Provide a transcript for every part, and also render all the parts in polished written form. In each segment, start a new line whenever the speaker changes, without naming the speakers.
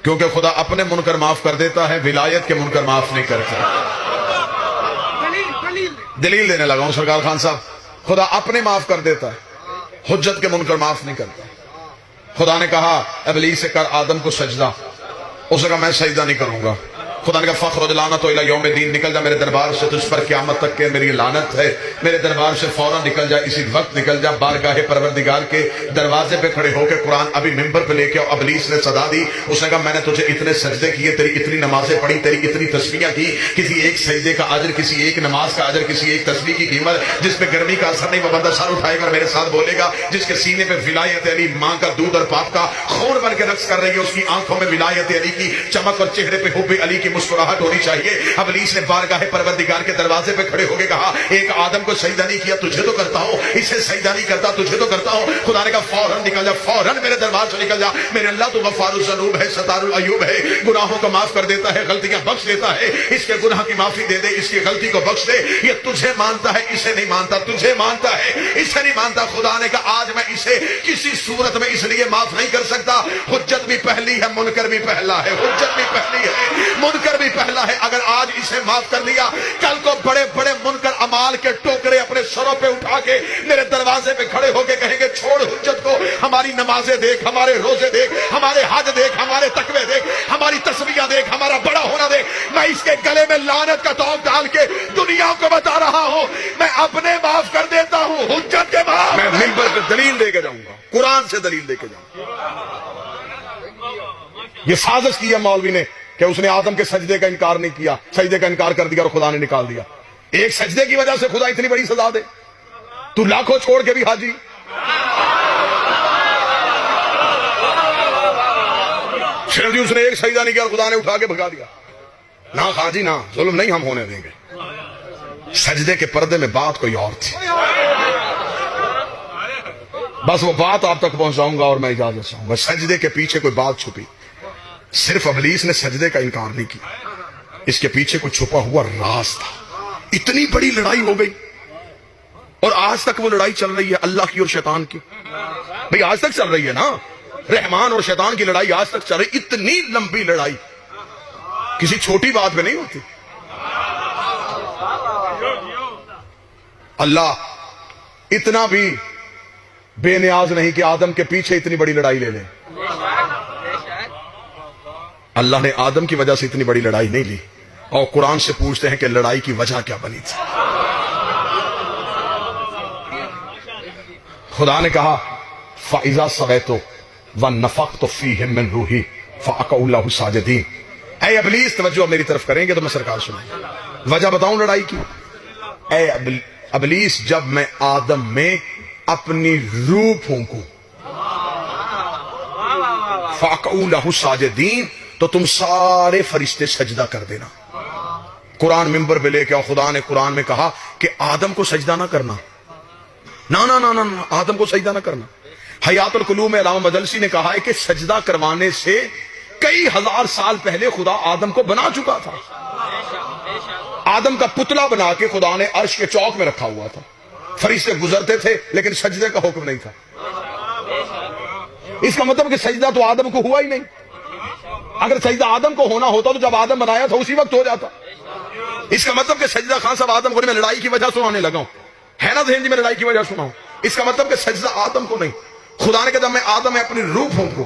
کیونکہ خدا اپنے منکر معاف کر دیتا ہے، ولایت کے منکر معاف نہیں کرتا۔ دلیل دینے لگا ہوں سرکار خان صاحب، خدا اپنے معاف کر دیتا ہے، حجت کے منکر معاف نہیں کرتا۔ خدا نے کہا ابلیس سے کر آدم کو سجدہ، اس نے کہا میں سجدہ نہیں کروں گا۔ خدا نے کہا فخرج لعنت الی یوم الدین، نکل جا میرے دربار سے، تجھ پر قیامت تک کے میری لعنت ہے، میرے دربار سے فوراً نکل جا، اسی وقت نکل جا۔ بارگاہ پروردگار کے دروازے پہ کھڑے ہو کے قرآن ابھی ممبر پہ لے کے ابلیس نے صدا دی، اس نے کہا میں نے تجھے اتنے سجدے کیے، تیری اتنی نمازیں پڑھی، تیری اتنی تسبیحیں کی، کسی ایک سجدے کا اجر، کسی ایک نماز کا اجر، کسی ایک تسبیح کی قیمت، جس پہ گرمی کا اثر نہیں، وہ بندہ سر اٹھائے گا اور میرے ساتھ بولے گا، جس کے سینے پہ ولایت علی ماں کا دودھ اور باپ کا خون بن کے رقص کر رہی ہے، اس کی آنکھوں میں ولایت علی کی چمک اور چہرے پہ حب علی کی مسکراہٹ ہونی چاہیے۔ ابلیس نے بارگاہ پروردگار کے دروازے پہ کھڑے ہو کے کہا ایک آدم کو سجدہ نہیں کیا، تجھے تو کرتا ہوں، اسے سجدہ نہیں کرتا، تجھے تو کرتا ہوں۔ خدا نے کہا فوراً نکل جا، فوراً میرے دربار سے نکل جا، میرے اللہ تو غفار الذنوب ہے، ستار العیوب ہے، گناہوں کو معاف کر دیتا ہے، غلطیاں بخش دیتا ہے، اس کے گناہ کی معافی دے دے، اس کی غلطی کو بخش دے۔ یہ تجھے مانتا ہے، اسے نہیں مانتا، تجھے مانتا ہے، اسے نہیں مانتا۔ خدا نے کہا آج میں اسے کسی صورت میں اس لیے معاف نہیں کر سکتا، حجت بھی پہلی ہے، منکر بھی پہلا ہے، حجت بھی پہلی ہے، منکر بھی پہلا ہے۔ اگر آج اسے معاف کر دیا، کل کو بڑے بڑے منکر اعمال کے ٹوکرے اپنے سروں پہ اٹھا کے میرے دروازے پہ کھڑے ہو کے کہیں گے چھوڑ حجت کو، ہماری نمازیں دیکھ، ہمارے روزے دیکھ، ہمارے حج دیکھ، ہمارے تقوی دیکھ، ہماری تسبیحیں دیکھ، ہمارا بڑا ہونا دیکھ۔ میں اس کے گلے میں لعنت کا توق ڈال کے دنیا کو بتا رہا ہوں میں اپنے معاف کر دیتا ہوں، حجت کے معاف۔ میں ممبر پہ دلیل دے کے جاؤں گا، قرآن سے دلیل دے کے جاؤں گا۔ یہ سازش کی ہے مولوی نے کہ اس نے آدم کے سجدے کا انکار نہیں کیا، سجدے کا انکار کر دیا اور خدا نے نکال دیا۔ ایک سجدے کی وجہ سے خدا اتنی بڑی سزا دے؟ تو لاکھوں چھوڑ کے بھی حاجی۔ صرف اس نے ایک سجدہ نہیں کیا اور خدا نے اٹھا کے بھگا دیا۔ نہ حاجی نہ، ظلم نہیں ہم ہونے دیں گے۔ سجدے کے پردے میں بات کوئی اور تھی، بس وہ بات آپ تک پہنچاؤں گا اور میں اجازت چاہوں گا۔ سجدے کے پیچھے کوئی بات چھپی، صرف ابلیس نے سجدے کا انکار نہیں کیا، اس کے پیچھے کوئی چھپا ہوا راز تھا۔ اتنی بڑی لڑائی ہو گئی اور آج تک وہ لڑائی چل رہی ہے اللہ کی اور شیطان کی۔ بھئی آج تک چل رہی ہے نا، رحمان اور شیطان کی لڑائی آج تک چل رہی۔ اتنی لمبی لڑائی کسی چھوٹی بات پہ نہیں ہوتی۔ اللہ اتنا بھی بے نیاز نہیں کہ آدم کے پیچھے اتنی بڑی لڑائی لے لے۔ اللہ نے آدم کی وجہ سے اتنی بڑی لڑائی نہیں لی، اور قرآن سے پوچھتے ہیں کہ لڑائی کی وجہ کیا بنی تھی۔ خدا نے کہا فَإِذَا صَوَيْتُ وَنَفَخْتُ فِيهِ مِنْ رُوحِي فَأَقَعُوا لَهُ سَاجِدِينَ۔ اے ابلیس توجہ میری طرف کریں گے تو میں سرکار سنائیں، وجہ بتاؤں لڑائی کی۔ اے ابلیس، جب میں آدم میں اپنی روح پھونکوں فَأَقَعُوا لَهُ سَاجِدِينَ، تو تم سارے فرشتے سجدہ کر دینا۔ قرآن ممبر پہ لے کے، اور خدا نے قرآن میں کہا کہ آدم کو سجدہ نہ کرنا، نہ آدم کو سجدہ نہ کرنا۔ حیات القلوب میں علامہ مدلسی نے کہا ہے کہ سجدہ کروانے سے کئی ہزار سال پہلے خدا آدم کو بنا چکا تھا۔ آدم کا پتلا بنا کے خدا نے عرش کے چوک میں رکھا ہوا تھا، فرشتے گزرتے تھے لیکن سجدے کا حکم نہیں تھا۔ اس کا مطلب کہ سجدہ تو آدم کو ہوا ہی نہیں۔ اگر سجدہ آدم کو ہونا ہوتا تو جب آدم بنایا تھا اسی وقت ہو جاتا۔ اس کا مطلب کہ سجدہ خان صاحب آدم کو نہیں، میں لڑائی کی وجہ سنانے لگا ہوں، ہے نا ذہن جی، میں لڑائی کی وجہ سناؤں۔ اس کا مطلب کہ سجدہ آدم کو نہیں، خدا نے کہا جب میں آدم میں اپنی روح پھونکوں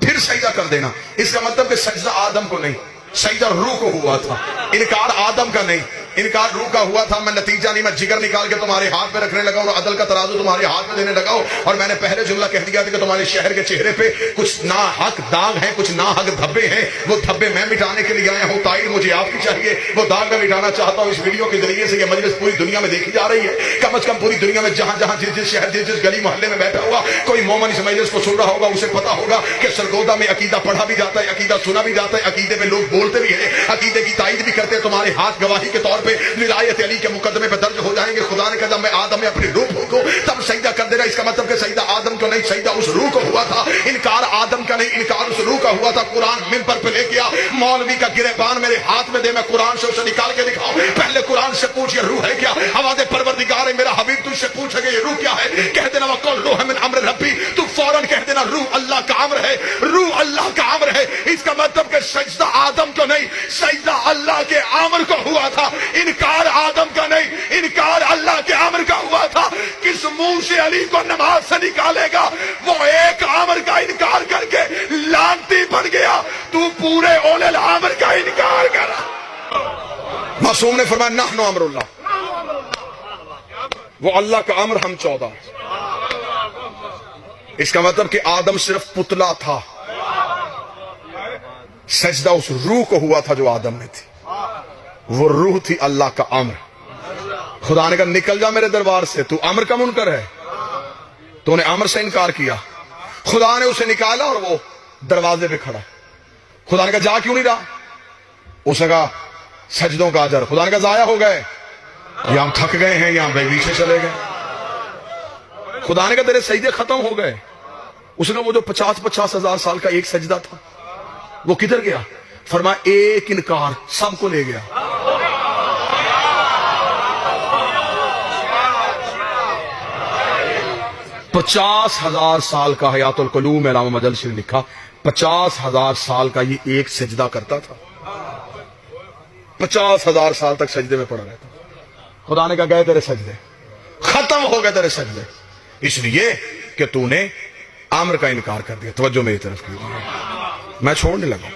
پھر سجدہ کر دینا۔ اس کا مطلب کہ سجدہ آدم کو نہیں، سجدہ روح کو ہوا تھا، انکار آدم کا نہیں، انکار روح کا ہوا تھا۔ میں نتیجہ نہیں، میں جگر نکال کے تمہارے ہاتھ پہ رکھنے لگا اور عدل کا ترازو تمہارے ہاتھ میں دینے لگا ہوں، اور میں نے پہلے جملہ کہہ دیا تھا کہ تمہارے شہر کے چہرے پہ کچھ ناحق داغ ہیں، کچھ ناحق دھبے ہیں، وہ دھبے میں مٹانے کے لیے آیا ہوں، تائید مجھے آپ کی چاہیے، وہ داغ میں مٹانا چاہتا ہوں۔ اس ویڈیو کے ذریعے سے یہ مجلس پوری دنیا میں دیکھی جا رہی ہے، کم از کم پوری دنیا میں جہاں جہاں جس شہر جس گلی محلے میں بیٹھا ہوا کوئی مومن اس مجلس کو سن رہا ہوگا، اسے پتا ہوگا کہ سرگودا میں عقیدہ پڑھا بھی جاتا ہے، عقیدہ سنا بھی جاتا ہے، عقیدے میں لوگ بولتے بھی ہیں، عقیدے کی تائید بھی کرتے ہیں، تمہارے ہاتھ گواہی کے طور پہ ولایت علی کے مقدمے پہ درج ہو جائیں گے. خدا نے کہا جب میں آدم میں اپنی روح پھونکوں تب سجدہ کر دینا. اس کا مطلب کہ سجدہ آدم کو نہیں, سجدہ اس روح کو ہوا تھا. انکار آدم کا نہیں, انکار اس روح کا ہوا تھا. قرآن منبر پہ لے گیا, مولوی کا گریبان میرے ہاتھ میں دے, میں قرآن سے اسے نکال کے دکھاؤں. پہلے قرآن سے پوچھ یہ روح ہے کیا؟ آواز پروردگار ہے میرا حبیب تجھ سے پوچھے گا یہ روح کیا ہے؟ کہہ دینا وقل روح من امر ربی, تو فوراً کہہ دینا روح اللہ کا امر ہے, روح اللہ کا امر ہے. اس کا مطلب کہ سجدہ آدم کو نہیں, سجدہ اللہ کے امر کو ہوا تھا. انکار آدم کا نہیں, انکار اللہ کے امر کا ہوا تھا. کس منہ سے علی کو نماز سے نکالے گا؟ وہ ایک امر کا انکار کر کے لعنتی بن گیا, تو پورے اولے الامر کا انکار کرا. معصوم نے فرمایا نحن امر اللہ, وہ اللہ کا امر ہم 14. اس کا مطلب کہ آدم صرف پتلا تھا, سجدہ اس روح کو ہوا تھا جو آدم میں تھی. وہ روح تھی اللہ کا امر. خدا نے کہا نکل جا میرے دربار سے, تو امر کا منکر ہے, تو نے امر سے انکار کیا. خدا نے اسے نکالا اور وہ دروازے پہ کھڑا. خدا نے کہا جا کیوں نہیں رہا؟ اس نے کہا سجدوں کا اجر. خدا نے کہا ضائع ہو گئے, یا ہم تھک گئے ہیں یا ہم پیچھے چلے گئے. خدا نے کہا تیرے سجدے ختم ہو گئے. اس نے وہ جو 50 ہزار سال کا ایک سجدہ تھا وہ کدھر گیا؟ فرمایا ایک انکار سب کو لے گیا. پچاس ہزار سال کا حیات القلوم علامہ مجلسی نے لکھا, 50,000 سال کا یہ ایک سجدہ کرتا تھا. 50,000 سال تک سجدے میں پڑا رہتا. خدا نے کہا گئے تیرے سجدے, ختم ہو گئے تیرے سجدے, اس لیے کہ تو نے امر کا انکار کر دیا. توجہ میری طرف کی, میں چھوڑنے لگا.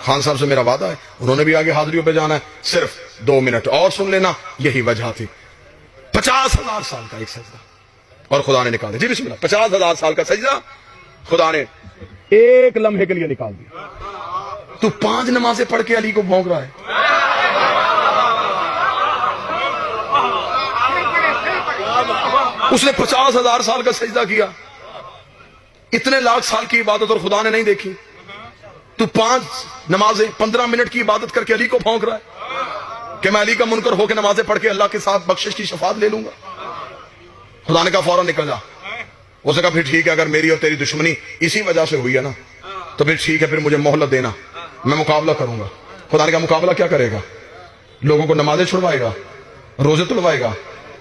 خان صاحب سے میرا وعدہ ہے, انہوں نے بھی آگے حاضریوں پہ جانا ہے, صرف 2 منٹ اور سن لینا. یہی وجہ تھی. 50,000 سال کا ایک سجدہ اور خدا نے نکال دیا. جی بسم اللہ. 50,000 سال کا سجدہ خدا نے ایک لمحے کے لیے نکال دیا. تو 5 نمازیں پڑھ کے علی کو بھونک رہا ہے. اس نے 50,000 سال کا سجدہ کیا, اتنے لاکھ سال کی عبادت اور خدا نے نہیں دیکھی. تو 5 نمازیں 15 منٹ کی عبادت کر کے علی کو بھونک رہا ہے کہ میں علی کا منکر ہو کے نمازیں پڑھ کے اللہ کے ساتھ بخشش کی شفاعت لے لوں گا. خدا نے کہا فوراً نکل جا. اس نے کہا پھر ٹھیک ہے, اگر میری اور تیری دشمنی اسی وجہ سے ہوئی ہے نا تو پھر ٹھیک ہے, پھر مجھے مہلت دینا, میں مقابلہ کروں گا. خدا نے کہا مقابلہ کیا کرے گا؟ لوگوں کو نمازیں چھڑوائے گا, روزے تلوائے گا,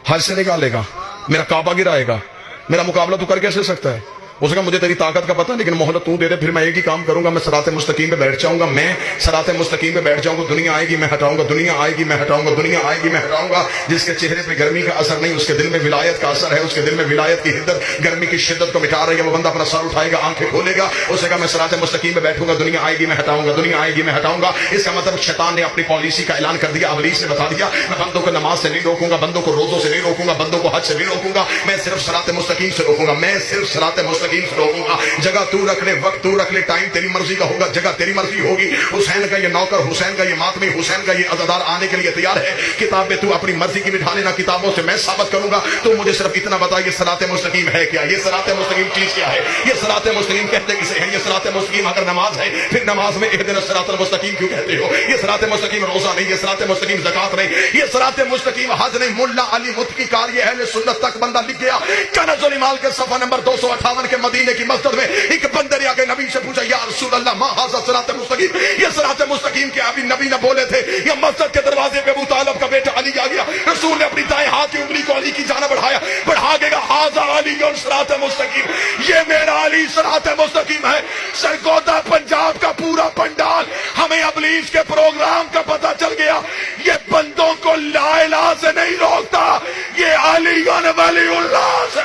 حج سے نکالے گا, میرا کعبہ گرائے گا. میرا مقابلہ تو کر کیسے سکتا ہے؟ اس نے کہا مجھے تیری طاقت کا پتہ, لیکن مہلت تو دے دے, پھر میں ایک ہی کام کروں گا, میں صراط مستقیم پہ بیٹھ جاؤں گا. میں صراط مستقیم پہ بیٹھ جاؤں گا, دنیا آئے گی میں ہٹاؤں گا, دنیا آئے گی میں ہٹاؤں گا, دنیا آئے گی میں ہٹاؤں گا. جس کے چہرے پہ گرمی کا اثر نہیں, اس کے دل میں ولایت کا اثر ہے. اس کے دل میں ولایت کی حدت گرمی کی شدت کو مٹا رہی ہے. وہ بندہ اپنا سر اٹھائے گا, آنکھیں کھولے گا. اس نے کہا میں صراط مستقیم پہ بیٹھوں گا, دنیا آئے گی میں ہٹاؤں گا, دنیا آئے گی میں ہٹاؤں گا. اس کا مطلب شیطان نے اپنی پالیسی کا اعلان کر دیا. ابلیس نے بتا دیا میں بندوں کو نماز سے نہیں روکوں گا, بندوں کو روزوں سے نہیں روکوں گا, بندوں کو حج سے نہیں روکوں گا, میں صرف صراط مستقیم سے روکوں گا, میں صرف صراط مستقیم سے روکوں گا. جگہ تو رکھ لے, وقت تو رکھ لے, ٹائم تیری مرضی کا ہوگا, جگہ تیری مرضی ہوگی. حسین کا یہ نوکر, حسین کا یہ ماتمی, حسین کا یہ عزادار آنے کے لیے تیار ہے. کتابیں تو اپنی مرضی کی بٹھا لینا, کتابوں سے میں ثابت کروں گا. تو مجھے صرف اتنا بتا یہ صراط مستقیم ہے کیا, یہ صراط مستقیم چیز کیا ہے, یہ صراط مستقیم کہتے کسے ہیں, یہ صراط مستقیم اگر نماز ہے پھر نماز میں اہدنا الصراط المستقیم کیوں کہتے ہو؟ یہ صراط مستقیم روزہ نہیں, یہ صراط مستقیم زکات نہیں, یہ صراط مستقیم حج نہیں. ملا علی متقی قاری اہل سنت تک بندہ لکھ گیا. کنز المال کے صفحہ نمبر 258 کے مدینے کی مسجد میں ایک بندے نے آگے نبی سے پوچھا یا رسول اللہ ما ھذا صراط مستقیم, یہ صراط مستقیم کیا؟ ابھی نبی نے بولے تھے. یہ مسجد کے دروازے پہ ابو طالب کا بیٹا علی آ گیا. رسول نے اپنی دائیں ہاتھ کی انگلی کو علی کی جانب بڑھا کے کہا ھذا علی صراط مستقیم, یہ میرا علی صراط مستقیم ہے. سرگودا پنجاب کا پورا پنڈال, ہمیں ابلیس کے پروگرام کا پتہ چل گیا. یہ بندوں کو لا الہ سے نہیں روکتا, یہ علی ولی اللہ سے